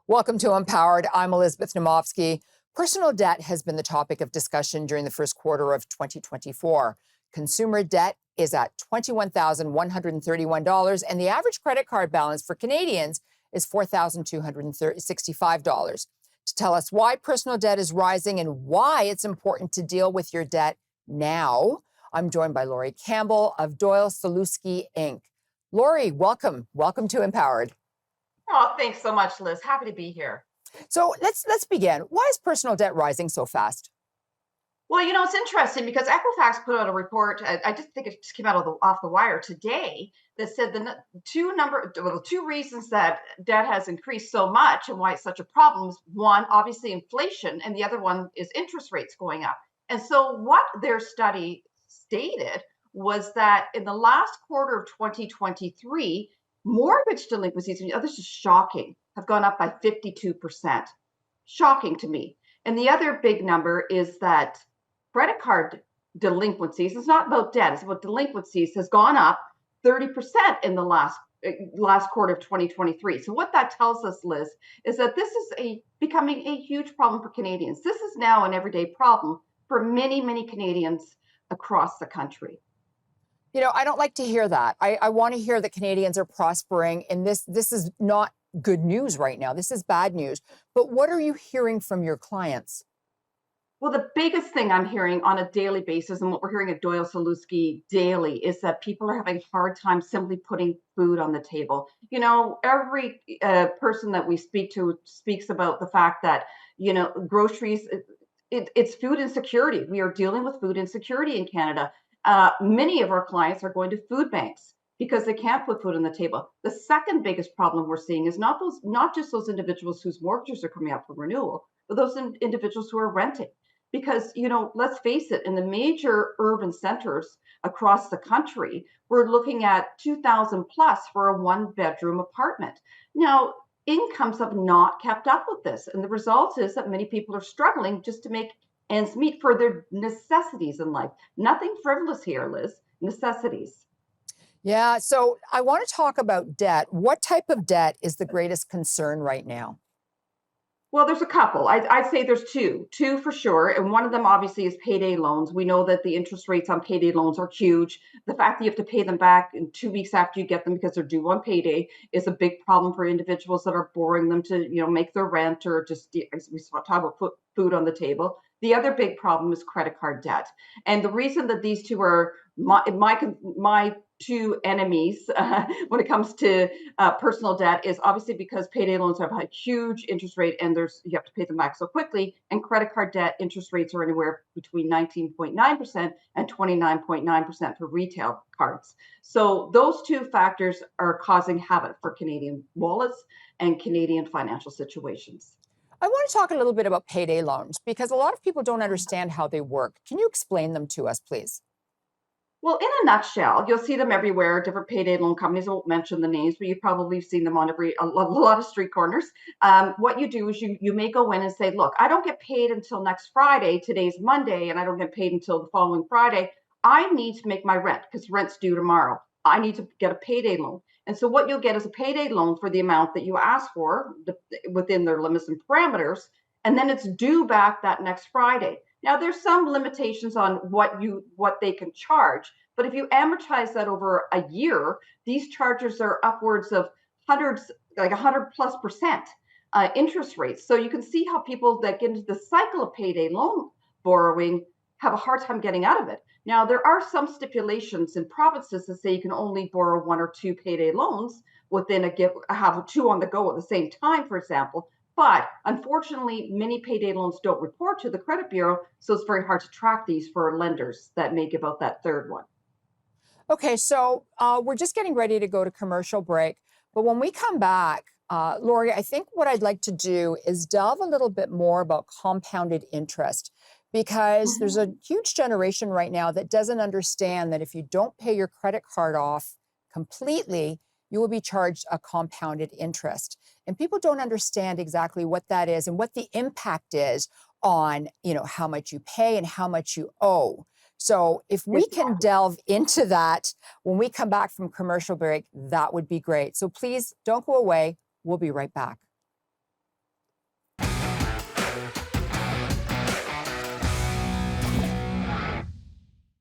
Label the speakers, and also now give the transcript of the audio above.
Speaker 1: Welcome to Empowered. I'm Elizabeth Namovsky. Personal debt has been the topic of discussion during the first quarter of 2024. Consumer debt is at $21,131, and the average credit card balance for Canadians is $4,265. To tell us why personal debt is rising and why it's important to deal with your debt now, I'm joined by Laurie Campbell of Doyle Salewski Inc. Laurie, welcome. Welcome to Empowered.
Speaker 2: Oh, thanks so much, Liz. Happy to be here.
Speaker 1: So let's begin. Why is personal debt rising so fast?
Speaker 2: Well, it's interesting because Equifax put out a report. I just think it just came out off the wire today that said the two reasons that debt has increased so much and why it's such a problem is one, obviously inflation, and the other one is interest rates going up. And so what their study stated was that in the last quarter of 2023, mortgage delinquencies, and this is shocking, have gone up by 52%. Shocking to me. And the other big number is that credit card delinquencies, it's not about debt, it's about delinquencies, has gone up 30% in the last quarter of 2023. So what that tells us, Liz, is that this is becoming a huge problem for Canadians. This is now an everyday problem for many, many Canadians across the country.
Speaker 1: You know, I don't like to hear that. I want to hear that Canadians are prospering, and this is not good news right now. This is bad news. But what are you hearing from your clients?
Speaker 2: Well, the biggest thing I'm hearing on a daily basis, and what we're hearing at Doyle Salewski daily, is that people are having a hard time simply putting food on the table. Every person that we speak to speaks about the fact that, groceries, it's food insecurity. We are dealing with food insecurity in Canada. Many of our clients are going to food banks because they can't put food on the table. The second biggest problem we're seeing is not just those individuals whose mortgages are coming up for renewal, but those individuals who are renting. Because, let's face it, in the major urban centers across the country, we're looking at 2,000 plus for a one-bedroom apartment. Now, incomes have not kept up with this. And the result is that many people are struggling just to make ends meet for their necessities in life. Nothing frivolous here, Liz. Necessities.
Speaker 1: Yeah, so I want to talk about debt. What type of debt is the greatest concern right now?
Speaker 2: Well, there's a couple. I'd say there's two for sure. And one of them obviously is payday loans. We know that the interest rates on payday loans are huge. The fact that you have to pay them back in 2 weeks after you get them because they're due on payday is a big problem for individuals that are borrowing them to, make their rent or just, as we talk about, put food on the table. The other big problem is credit card debt. And the reason that these two are my two enemies when it comes to personal debt is obviously because payday loans have a huge interest rate and you have to pay them back so quickly, and credit card debt interest rates are anywhere between 19.9% and 29.9% for retail cards. So those two factors are causing havoc for Canadian wallets and Canadian financial situations.
Speaker 1: I want to talk a little bit about payday loans because a lot of people don't understand how they work. Can you explain them to us, please?
Speaker 2: Well, in a nutshell, you'll see them everywhere. Different payday loan companies, I won't mention the names, but you've probably seen them on a lot of street corners. What you do is you may go in and say, look, I don't get paid until next Friday. Today's Monday, and I don't get paid until the following Friday. I need to make my rent because rent's due tomorrow. I need to get a payday loan. And so what you'll get is a payday loan for the amount that you ask for within their limits and parameters, and then it's due back that next Friday. Now, there's some limitations on what they can charge, but if you amortize that over a year, these charges are upwards of hundreds, like 100+% interest rates. So you can see how people that get into the cycle of payday loan borrowing have a hard time getting out of it. Now, there are some stipulations in provinces that say you can only borrow one or two payday loans have two on the go at the same time, for example. But unfortunately, many payday loans don't report to the credit bureau, so it's very hard to track these for lenders that may give out that third one.
Speaker 1: Okay, so we're just getting ready to go to commercial break. But when we come back, Laurie, I think what I'd like to do is delve a little bit more about compounded interest, because there's a huge generation right now that doesn't understand that if you don't pay your credit card off completely, you will be charged a compounded interest. And people don't understand exactly what that is and what the impact is on, how much you pay and how much you owe. So if we can delve into that when we come back from commercial break, that would be great. So please don't go away. We'll be right back.